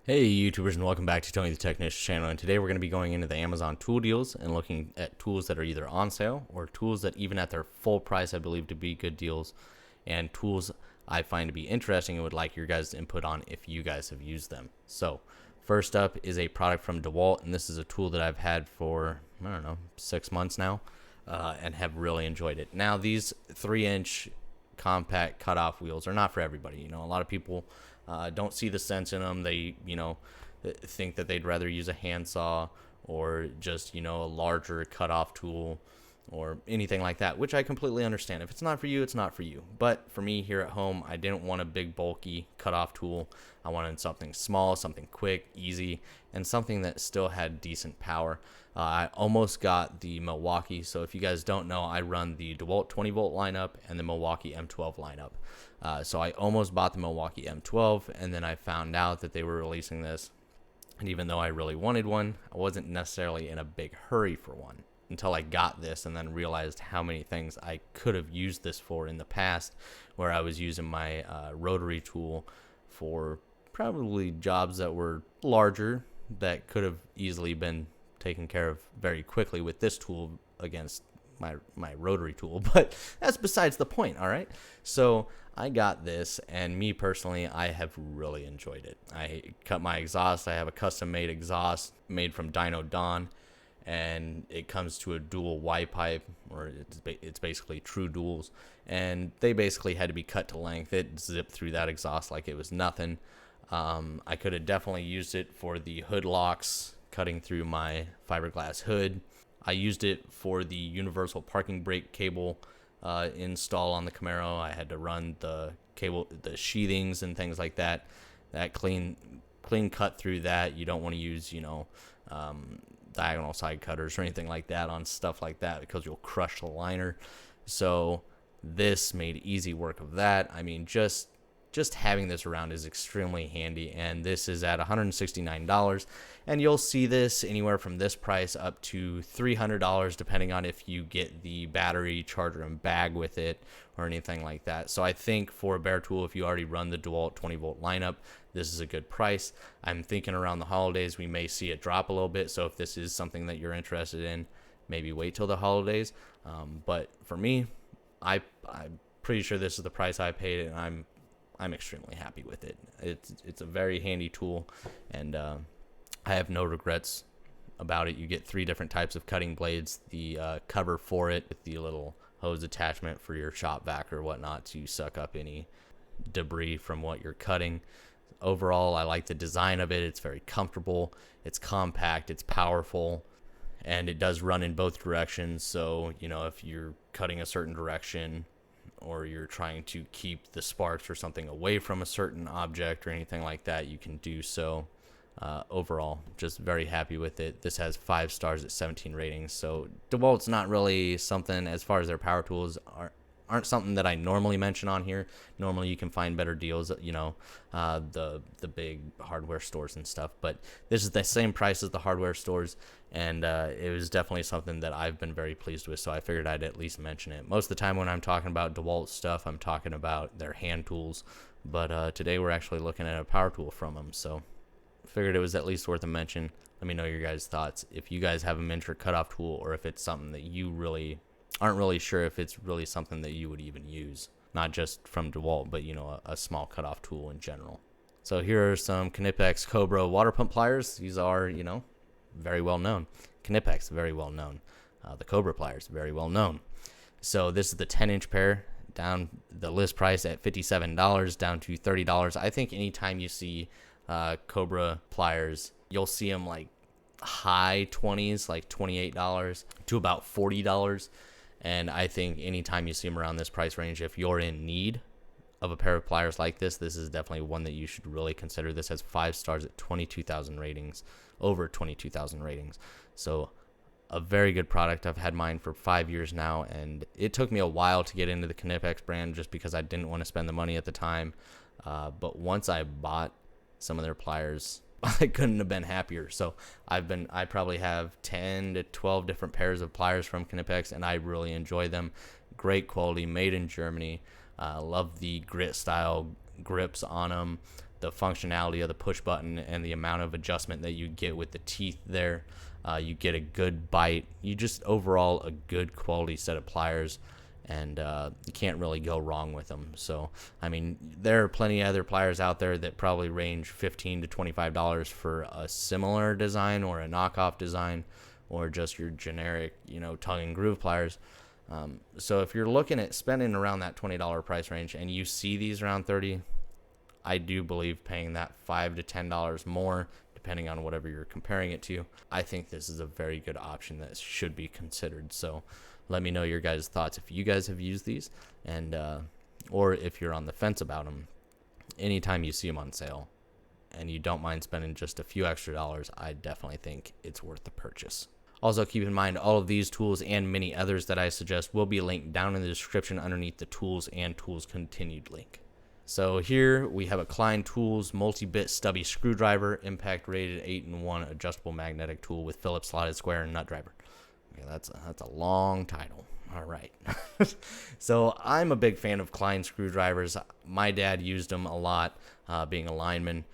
Hey YouTubers, and welcome back to Tony the Technician channel, and today we're going to be going into the Amazon tool deals and looking at tools that are either on sale or tools that even at their full price I believe to be good deals, and tools I find to be interesting and would like your guys' input on if you guys have used them. So first up is a product from Dewalt, and this is a tool that I've had for, I don't know, 6 months now, and have really enjoyed it. Now these 3-inch compact cutoff wheels are not for everybody. You know, a lot of people don't see the sense in them. They, think that they'd rather use a handsaw or just, a larger cutoff tool or anything like that, which I completely understand. If it's not for you, it's not for you. But for me here at home, I didn't want a big, bulky cutoff tool. I wanted something small, something quick, easy, and something that still had decent power. I almost got the Milwaukee. So if you guys don't know, I run the Dewalt 20 volt lineup and the Milwaukee M12 lineup. So I almost bought the Milwaukee M12, and then I found out that they were releasing this. And even though I really wanted one, I wasn't necessarily in a big hurry for one until I got this and then realized how many things I could have used this for in the past, where I was using my rotary tool for probably jobs that were larger that could have easily been taken care of very quickly with this tool against my rotary tool. But that's besides the point. All right, so I got this, and me personally, I have really enjoyed it. I cut my exhaust. I have a custom made exhaust made from Dino Don, and it comes to a dual Y pipe, or it's basically true duals, and they basically had to be cut to length. It zipped through that exhaust like it was nothing. I could have definitely used it for the hood locks, cutting through my fiberglass hood. I used it for the universal parking brake cable install on the Camaro. I had to run the cable, the sheathings and things like that. That clean cut through that. You don't want to use, diagonal side cutters or anything like that on stuff like that, because you'll crush the liner. So this made easy work of that. I mean, just having this around is extremely handy, and this is at $169, and you'll see this anywhere from this price up to $300 depending on if you get the battery, charger, and bag with it or anything like that. So I think for a bare tool, if you already run the Dewalt 20 volt lineup, this is a good price. I'm thinking around the holidays we may see it drop a little bit, so if this is something that you're interested in, maybe wait till the holidays. But for me, I'm pretty sure this is the price I paid, and I'm extremely happy with it. It's a very handy tool, and I have no regrets about it. You get 3 different types of cutting blades, the cover for it with the little hose attachment for your shop vac or whatnot to suck up any debris from what you're cutting. Overall, I like the design of it. It's very comfortable, it's compact, it's powerful, and it does run in both directions. So, if you're cutting a certain direction, or you're trying to keep the sparks or something away from a certain object or anything like that, you can do so. Overall, just very happy with it. This has 5 stars at 17 ratings. So DeWalt's not really something, as far as their power tools aren't something that I normally mention on here. Normally you can find better deals, the big hardware stores and stuff, but this is the same price as the hardware stores, and it was definitely something that I've been very pleased with, so I figured I'd at least mention it. Most of the time when I'm talking about DeWalt stuff, I'm talking about their hand tools, but today we're actually looking at a power tool from them, so figured it was at least worth a mention. Let me know your guys' thoughts. If you guys have a miniature cutoff tool, or if it's something that you really aren't really sure if it's really something that you would even use, not just from DeWalt, but a small cutoff tool in general. So here are some Knipex Cobra water pump pliers. These are very well known. Knipex, very well known. The Cobra pliers, very well known. So this is the 10-inch pair, down the list price at $57 down to $30. I think anytime you see Cobra pliers, you'll see them like high 20s, like $28 to about $40. And I think anytime you see them around this price range, if you're in need of a pair of pliers like this is definitely one that you should really consider. This has 5 stars at 22,000 ratings, over 22,000 ratings. So a very good product. I've had mine for 5 years now, and it took me a while to get into the Knipex brand just because I didn't want to spend the money at the time. But once I bought some of their pliers, I couldn't have been happier. So I probably have 10 to 12 different pairs of pliers from Knipex, and I really enjoy them. Great quality, made in Germany. Love the grit style grips on them. the functionality of the push button and the amount of adjustment that you get with the teeth there. You get a good bite. You just overall a good quality set of pliers, and you can't really go wrong with them. So, I mean, there are plenty of other pliers out there that probably range $15 to $25 for a similar design or a knockoff design, or just your generic, tongue and groove pliers. So if you're looking at spending around that $20 price range and you see these around $30, I do believe paying that $5 to $10 more, depending on whatever you're comparing it to, I think this is a very good option that should be considered. So let me know your guys' thoughts if you guys have used these, and or if you're on the fence about them. Anytime you see them on sale and you don't mind spending just a few extra dollars, I definitely think it's worth the purchase. Also, keep in mind all of these tools and many others that I suggest will be linked down in the description underneath the tools and tools continued link. So here we have a Klein Tools multi-bit stubby screwdriver, impact rated 8-in-1 adjustable magnetic tool with Phillips slotted square and nut driver. Okay, that's a long title. All right. So I'm a big fan of Klein screwdrivers. My dad used them a lot, being a lineman.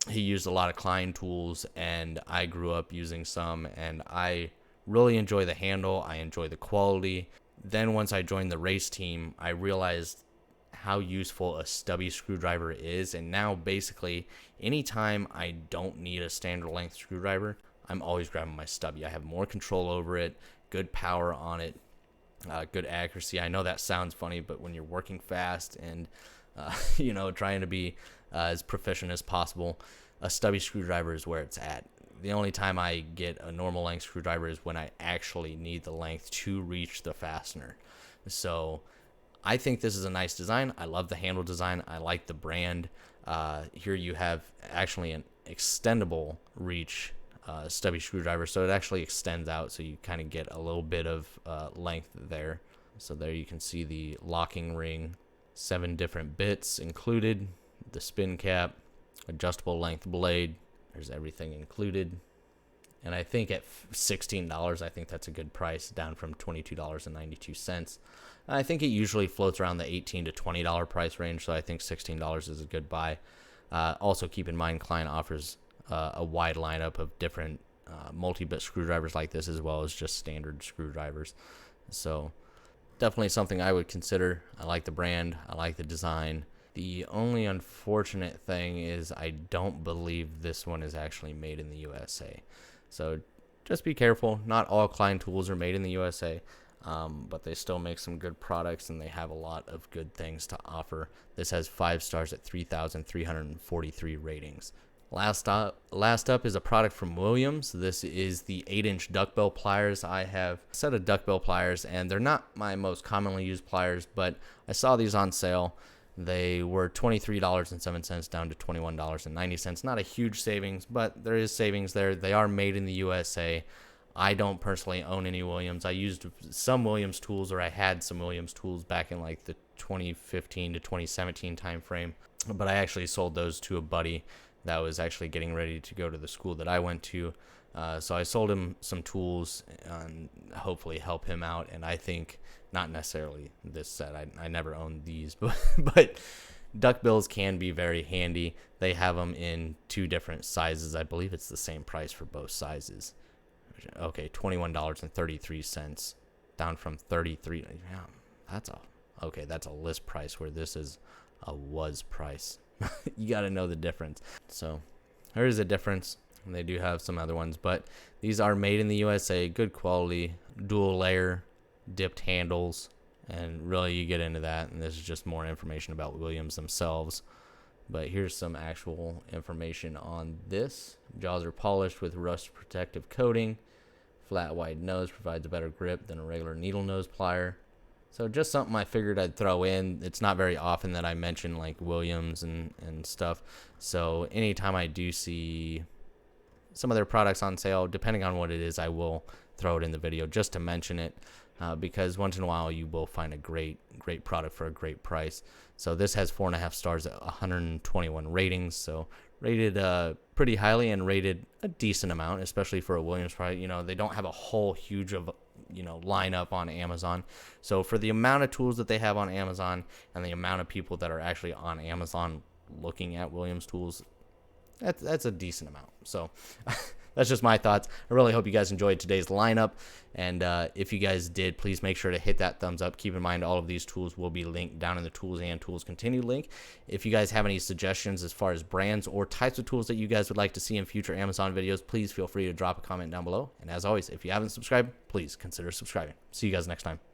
He used a lot of Klein tools, and I grew up using some, and I really enjoy the handle. I enjoy the quality. Then once I joined the race team, I realized how useful a stubby screwdriver is, and now basically anytime I don't need a standard length screwdriver, I'm always grabbing my stubby. I have more control over it, good power on it, good accuracy. I know that sounds funny, but when you're working fast and trying to be as proficient as possible, a stubby screwdriver is where it's at. The only time I get a normal length screwdriver is when I actually need the length to reach the fastener. So I think this is a nice design. I love the handle design. I like the brand. Here you have actually an extendable reach stubby screwdriver, so it actually extends out, so you kind of get a little bit of length there. So there you can see the locking ring, 7 different bits included, the spin cap, adjustable length blade. There's everything included. And I think at $16, I think that's a good price, down from $22.92. I think it usually floats around the $18 to $20 price range, so I think $16 is a good buy. Also keep in mind, Klein offers a wide lineup of different multi-bit screwdrivers like this, as well as just standard screwdrivers. So definitely something I would consider. I like the brand. I like the design. The only unfortunate thing is I don't believe this one is actually made in the USA. So just be careful. Not all Klein tools are made in the USA, but they still make some good products, and they have a lot of good things to offer. This has 5 stars at 3,343 ratings. Last up is a product from Williams. This is the 8-inch duckbill pliers. I have a set of duckbill pliers, and they're not my most commonly used pliers, but I saw these on sale. They were $23.07 down to $21.90. Not a huge savings, but there is savings there. They are made in the USA. I don't personally own any Williams. I used some Williams tools, or I had some Williams tools back in like the 2015 to 2017 time frame, but I actually sold those to a buddy that was actually getting ready to go to the school that I went to. So I sold him some tools and hopefully help him out. And I think not necessarily this set. I never owned these, but duckbills can be very handy. They have them in 2 different sizes. I believe it's the same price for both sizes. Okay, $21.33 down from $33. Yeah, that's a list price, where this is a was price. You got to know the difference. So there is a difference. And they do have some other ones, but these are made in the USA, good quality, dual layer, dipped handles, and really you get into that, and this is just more information about Williams themselves. But here's some actual information on this. Jaws are polished with rust protective coating. Flat wide nose provides a better grip than a regular needle nose plier. So just something I figured I'd throw in. It's not very often that I mention like Williams and stuff. So anytime I do see some of their products on sale, depending on what it is, I will throw it in the video just to mention it, because once in a while you will find a great product for a great price. So this has 4.5 stars at 121 ratings, so rated pretty highly, and rated a decent amount, especially for a Williams product. They don't have a whole huge of lineup on Amazon. So for the amount of tools that they have on Amazon and the amount of people that are actually on Amazon looking at Williams tools, that's a decent amount. So that's just my thoughts. I really hope you guys enjoyed today's lineup. And if you guys did, please make sure to hit that thumbs up. Keep in mind, all of these tools will be linked down in the tools and tools continue link. If you guys have any suggestions as far as brands or types of tools that you guys would like to see in future Amazon videos, please feel free to drop a comment down below. And as always, if you haven't subscribed, please consider subscribing. See you guys next time.